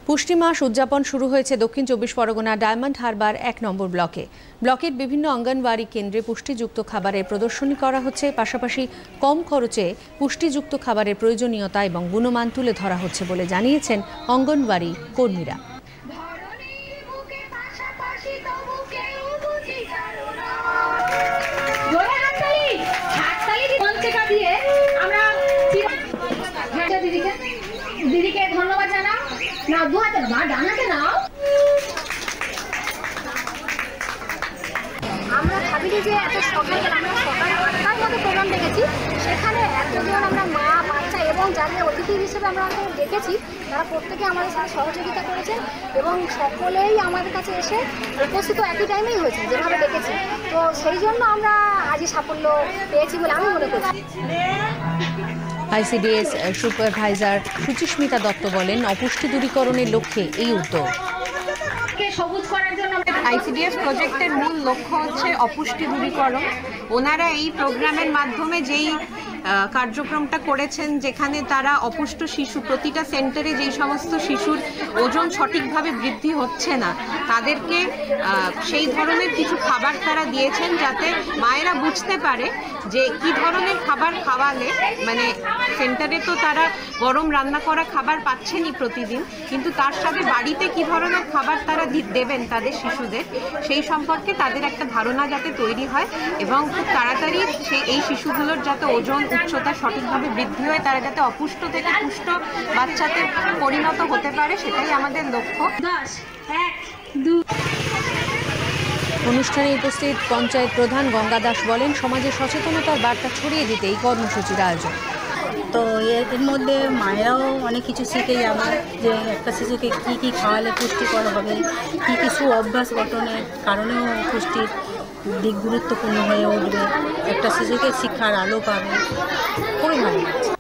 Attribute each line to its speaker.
Speaker 1: পুষ্টি মাস উদযাপন শুরু হয়েছে দক্ষিণ চব্বিশ পরগনা ডায়মন্ড হারবার ১ নম্বর ব্লকে। ব্লকের বিভিন্ন অঙ্গনওয়াড়ি কেন্দ্রে পুষ্টিযুক্ত খাবারের প্রদর্শনী করা হচ্ছে, পাশাপাশি কম খরচে পুষ্টিযুক্ত খাবারের প্রয়োজনীয়তা এবং গুণমান তুলে ধরা হচ্ছে বলে জানিয়েছেন অঙ্গনওয়াড়ি কর্মীরা।
Speaker 2: দিদিকে ধন্যবাদ জানাও না, দু হাতে মা ডানাতে নাও। আমরা ভাবিনি যে এত সকালবেলা আমরা সকাল 8টার মধ্যে প্রোগ্রাম দেখেছি, সেখানে এতজন আমরা মা বাচ্চা এবং যাদের অতিথি হিসেবে আমরা দেখেছি তারা প্রত্যেকে আমাদের সাথে সহযোগিতা করেছেন এবং সকলেই আমাদের কাছে এসে উপস্থিত একই টাইমেই হয়েছে যেভাবে দেখেছি। তো সেই জন্য আমরা আজই সাফল্য পেয়েছি বলে আমি মনে করছি।
Speaker 1: আইসিডিএস সুপারভাইজার সুচিস্মিতা দত্ত বলেন, অপুষ্টি দূরীকরণের লক্ষ্যে এই উদ্যোগ।
Speaker 3: আইসিডিএস প্রজেক্টের মূল লক্ষ্য হচ্ছে অপুষ্টি দূরীকরণ। ওনারা এই প্রোগ্রামের মাধ্যমে যেই কার্যক্রমটা করেছেন, যেখানে তারা অপুষ্ট শিশু, প্রতিটা সেন্টারে যেই সমস্ত শিশুর ওজন সঠিকভাবে বৃদ্ধি হচ্ছে না তাদেরকে সেই ধরনের কিছু খাবার তারা দিয়েছেন, যাতে মায়েরা বুঝতে পারে যে কি ধরনের খাবার খাওয়ালে, মানে সেন্টারে তো তারা গরম রান্না করা খাবার পাচ্ছেনই প্রতিদিন, কিন্তু তার সাথে বাড়িতে কি ধরনের খাবার তারা দেবেন তাদের শিশুদের, সেই সম্পর্কে তাদের একটা ধারণা যাতে তৈরি হয় এবং খুব তাড়াতাড়ি এই শিশুগুলোর যাতে ওজন উচ্চতা সঠিকভাবে বৃদ্ধি হয়, তারা যাতে অপুষ্ট থেকে পুষ্ট বাচ্চাতে পরিণত হতে পারে, সেটাই আমাদের লক্ষ্য।
Speaker 1: অনুষ্ঠানে উপস্থিত পঞ্চায়েত প্রধান গঙ্গা দাস বলেন, সমাজে সচেতনতার বার্তা ছড়িয়ে দিতে এই কর্মসূচির আয়োজন।
Speaker 4: তো এর মধ্যে মায়েরাও অনেক কিছু শিখে যাবে যে একটা শিশুকে কী কী খাওয়ালে পুষ্টিকর হবে, কী কিছু অভ্যাস গঠনের কারণেও পুষ্টির দিক গুরুত্বপূর্ণ হয়ে উঠবে, একটা শিশুকে শিক্ষার আলো পাবে। খুবই ভালো লাগছে।